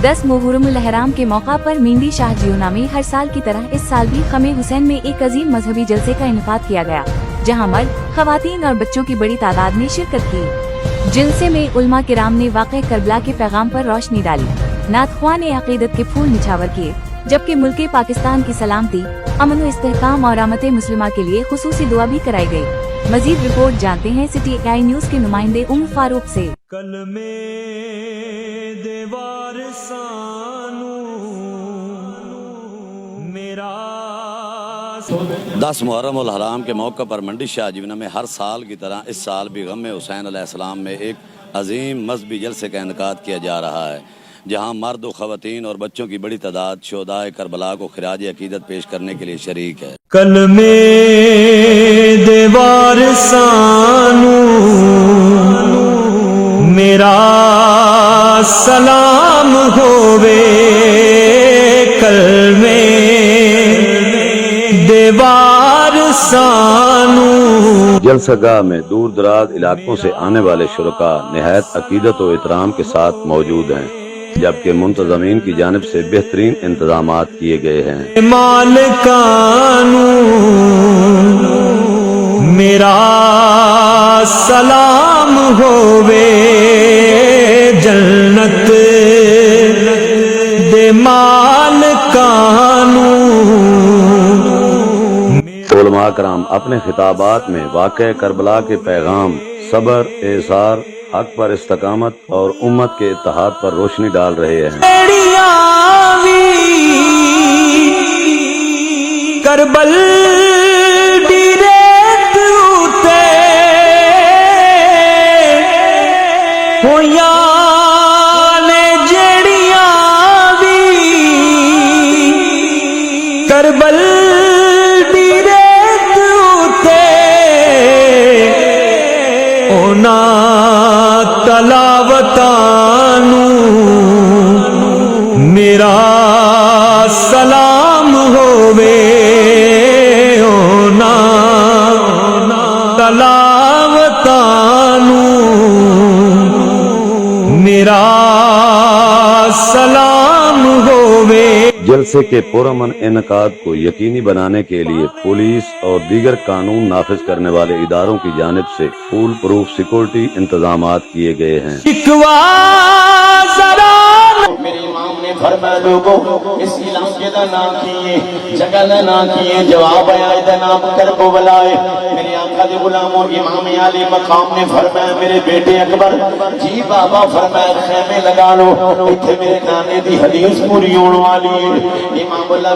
10 मुहर्रमुल हराम के मौका पर मेंढी शाह जियोना में हर साल की तरह इस साल भी खमे हुसैन में एक अजीम मजहबी जलसे का इनेकाद किया गया, जहां मर्द, खवातीन और बच्चों की बड़ी तादाद ने शिरकत की। जलसे में उलमा किराम ने वाक़े करबला के पैगाम पर रोशनी डाली, नातख्वां ने अक़ीदत के फूल निछावर किए, जबकि मुल्क पाकिस्तान की सलामती, अमन व इस्तेहकाम और आमत मुस्लिमा के लिए खुसूसी दुआ भी कराई गई। मजीद रिपोर्ट जानते हैं सिटी आई न्यूज़ के नुमाइंदे उमर फारूक से। कलमे देवार सानू मेरा 10 मुहर्रमुल हराम के मौके पर मंडी शाह जियोना में हर साल की तरह इस साल भी गम हुसैन अलैहिस्सलाम में एक अजीम मजहबी जलसे का इनेकाद किया जा रहा है, जहां मर्द व खवातीन और बच्चों की बड़ी तादाद शुहदाए करबला को खिराज अकीदत पेश करने के लिए शरीक है। कलमे देवार सानू मेरा सलाम होवे, कलमे देवार सानू। जलसगाह में दूर दराज इलाकों से आने वाले शुरका निहायत अकीदत व एहतराम के साथ मौजूद हैं, जबकि मुंतज़मीन की जानिब से बेहतरीन इंतजामात किए गए हैं। मालिकानू मेरा सलाम होवे, जन्नत दे मालिकानू। उलमा कराम अपने खिताबात में वाक़े करबला के पैगाम, सब्र, एसार, हक पर इस्तकामत और उम्मत के इत्तेहाद पर रोशनी डाल रहे हैं। करबल दी रेत उते होया ने जड़ियां भी, करबल दी रेत उते होना तलावतानू मेरा सलाम होवे, होना तलावतानू मेरा सलाम होवे। जलसे के पुरअमन इनेकाद को यकीनी बनाने के लिए पुलिस और दीगर कानून नाफिज करने वाले इदारों की जानिब से फुल प्रूफ सिक्योरिटी इंतजामात किए गए हैं। मेरे इमाम ने फरमाया लोगों इस इलाके का नाम किए, जगह का नाम किए, जवाब आया इधर नाम करबो बुलाए। मेरे आका दे गुलामों इमाम आली मकाम ने फरमाया मेरे बेटे अकबर जी बाबा फरमाया खैमे लगा लो, इत्थे मेरे नाने दी हदीस पूरी होने वाली है। इमाम अल्लाह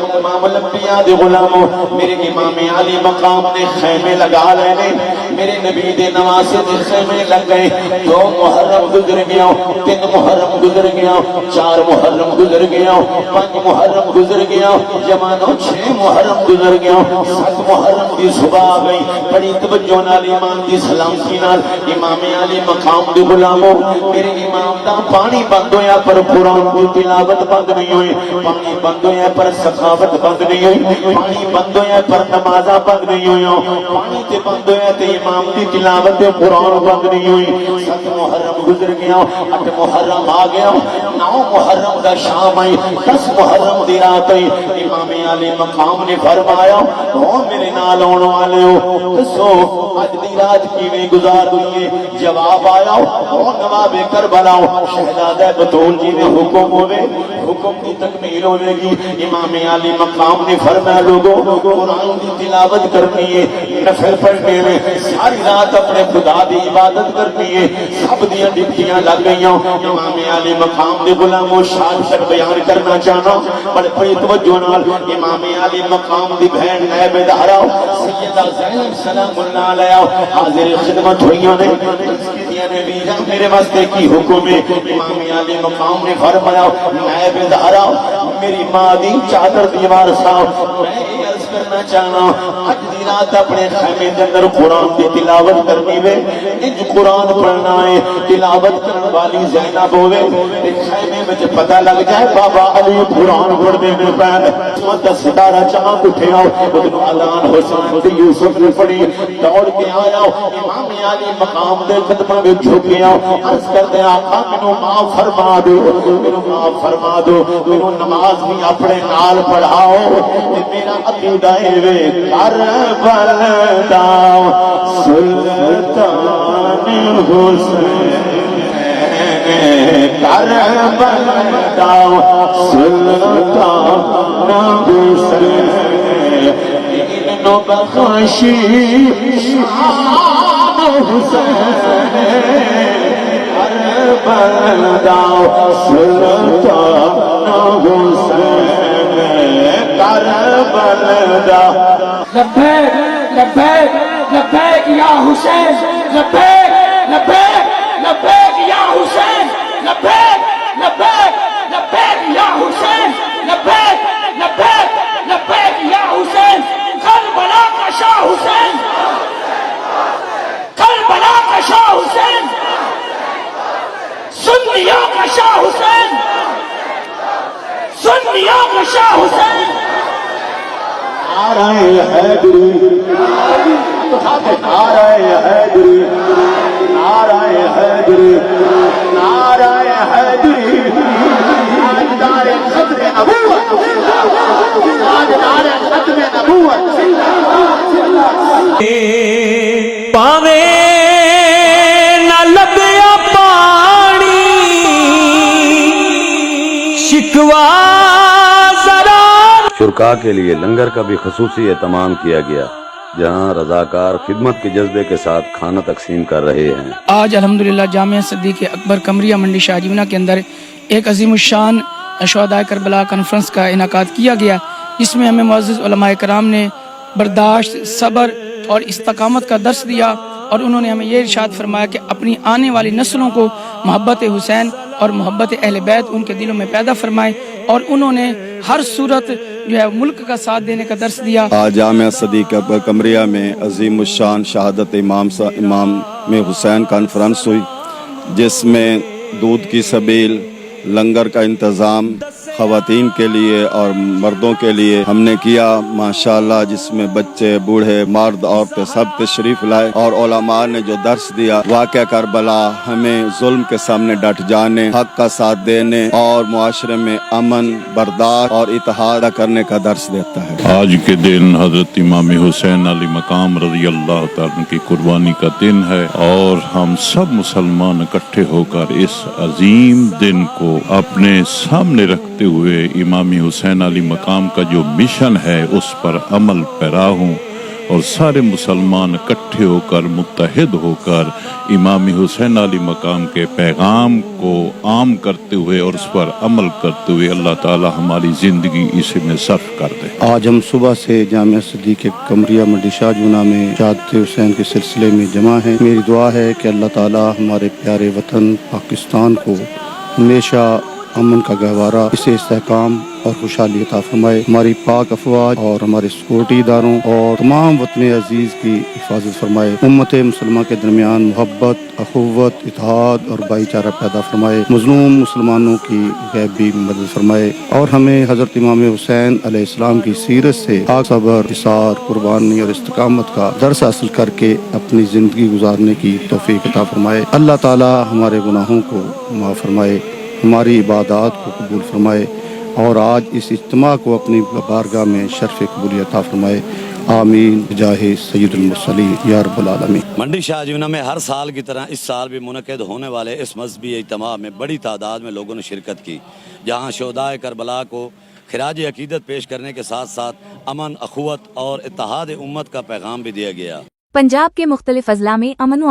दे गुलामों मेरे इमाम आली मकाम ने खैमे लगा लेने, मेरे नबी दे नवासे दे खैमे लग गए। 2 मुहर्रम गुजर गया, 3 मुहर्रम गुजर गया, 4 मुहर्रम गुजर गया, 5 मुहर्रम गुजर गया, जमानो 6 मुहर्रम गुजर गया, 7 मुहर्रम की सुबह आ गई। बड़ी तवज्जो नाल ईमान दी सलामती नाल इमाम आली मकाम दे गुलामों मेरे इमाम दा पानी बंद होया पर कुरान दी तिलावत बंद नहीं हुई, पानी बंद होया पर सखावत बंद नहीं हुई, पानी बंद होया पर नमाज़ां बंद नहीं हुई, पानी ते बंद होया ते इमाम दी तिलावत ते कुरान बंद नहीं हुई। 7 मुहर्रम गुजर गया, 8 मुहर्रम आ गया, 9 मुहर्रम दा शाम आई, 10 मुहर्रम दी रात आई। इमाम आली मकाम ने फरमाया ओ मेरे नाल आने वाले हो दसो अज दी रात किवें गुजार हुई है। जवाब आया ओ नवाबे करबला शहजादा बतूल जी ने हुक्म होवे, हुक्म की तकमील होगी। इमाम आली मकाम ने फरमाया लोगों कुरान की तिलावत करनी है, नफल पढ़ने में, सारी रात अपने खुदा की इबादत करनी है। सब दियां डिप्टियां लग गई। इमाम आली मकाम दे गुलामों शान तक बयान करना चाहना बड़े बड़ी तवज्जो नाल। इमाम आली मकाम दी बहन नायब दारा सैयदा ज़ैनब सलामुल्लाह अलैहा हाजिर खिदमत हुईयां ने मेरे वास्ते की हुक्म है। इमाम आली मकाम ने फरमाया नायब दारा मेरी मां दी चादर दीवार साहब मैं अर्ज करना चाहना अज दी रात अपने खैमे के अंदर कुरान की तिलावत करनी वे, इंज कुरान पढ़ना है, तिलावत करने वाली ज़ैनब होवे, खैमे میں پتہ لگ جائے بابا علی قرآن پڑھتے ہیں پہ دس ستارہ چمک اٹھے آؤ ادھر اذان حسین تے یوسف نے پڑھی دوڑ کے آیا امام علی مقام دے قدموں میں جھک گیا عرض کرتے آقا مینوں معاف فرما دو مینوں معاف فرما دو مینوں نماز بھی اپنے نال پڑھاؤ تے میرا عقیدہ اے وے کربلا دا سلطان حسین کربلا سلطان حسین نو بخشی شان حسین کربلا سلطان حسین کربلا لبیک لبیک لبیک یا حسین لبیک لبیک لبیک یا حسین لبیک لبیک لبیک یا حسین لبیک لبیک لبیک یا حسین کربلا کا شاہ حسین کربلا کا شاہ حسین سنیوں کا شاہ حسین سنیوں کا شاہ حسین نعرہ حیدری نعرہ حیدری نعرہ حیدری نعرہ حیدری تاجدار ختم نبوت تاجدار ختم نبوت پاوے نہ لبیا پانی شکوا ذرا شرکا کے لیے لنگر کا بھی خصوصی اہتمام کیا گیا جہاں رضاکار خدمت کے جذبے کے ساتھ کھانا تقسیم کر رہے ہیں۔ آج الحمدللہ جامعہ صدیق اکبر قمریہ منڈی شاہ جیونہ کے اندر ایک عظیم الشان شہداء کربلا کانفرنس کا انعقاد کیا گیا، جس میں ہمیں معزز علماء کرام نے برداشت، صبر اور استقامت کا درس دیا، اور انہوں نے ہمیں یہ ارشاد فرمایا کہ اپنی آنے والی نسلوں کو محبت حسین اور محبت اہل بیت ان کے دلوں میں پیدا فرمائے، اور انہوں نے ہر صورت جو ہے ملک کا ساتھ دینے کا درس دیا۔ آج جامعہ صدیق اکبر قمریہ میں عظیم الشان شہادت امام حسین کانفرنس ہوئی، جس میں دودھ کی سبیل، لنگر کا انتظام خواتین کے لیے اور مردوں کے لیے ہم نے کیا ماشاءاللہ، جس میں بچے، بوڑھے، مرد، عورتیں سب تشریف لائے، اور علماء نے جو درس دیا واقعہ کربلا ہمیں ظلم کے سامنے ڈٹ جانے، حق کا ساتھ دینے اور معاشرے میں امن، برداشت اور اتحاد کرنے کا درس دیتا ہے۔ آج کے دن حضرت امام حسین علی مقام رضی اللہ تعالیٰ کی قربانی کا دن ہے، اور ہم سب مسلمان اکٹھے ہو کر اس عظیم دن کو اپنے سامنے رکھتے ہوئے امام حسین علی مقام کا جو مشن ہے اس پر عمل پیرا ہوں، اور سارے مسلمان اکٹھے ہو کر متحد ہو کر امام حسین علی مقام کے پیغام کو عام کرتے ہوئے اور اس پر عمل کرتے ہوئے اللہ تعالی ہماری زندگی اسی میں صرف کر دے۔ آج ہم صبح سے جامعہ صدیق قمریہ منڈی شاہ جونہ میں شہادت حسین کے سلسلے میں جمع ہیں۔ میری دعا ہے کہ اللہ تعالی ہمارے پیارے وطن پاکستان کو ہمیشہ امن کا گہوارہ، اسے استحکام اور خوشحالی عطا فرمائے، ہماری پاک افواج اور ہمارے سیکورٹی اداروں اور تمام وطن عزیز کی حفاظت فرمائے، امت مسلمہ کے درمیان محبت، اخوت، اتحاد اور بھائی چارہ پیدا فرمائے، مظلوم مسلمانوں کی غیبی مدد فرمائے، اور ہمیں حضرت امام حسین علیہ السلام کی سیرت سے صبر، اصرار، قربانی اور استقامت کا درس حاصل کر کے اپنی زندگی گزارنے کی توفیق عطا فرمائے۔ اللہ تعالی ہمارے گناہوں کو معاف فرمائے، ہماری عبادات کو قبول فرمائے، اور آج اس اجتماع کو اپنی بارگاہ میں شرف قبولیت عطا فرمائے۔ آمین بجاہ سید المرسلین یا رب العالمین۔ منڈی شاہ جیونہ میں ہر سال کی طرح اس سال بھی منعقد ہونے والے اس مذہبی اجتماع میں بڑی تعداد میں لوگوں نے شرکت کی، جہاں شہداء کربلا کو خراج عقیدت پیش کرنے کے ساتھ ساتھ امن، اخوت اور اتحاد امت کا پیغام بھی دیا گیا۔ پنجاب کے مختلف اضلاع میں امن و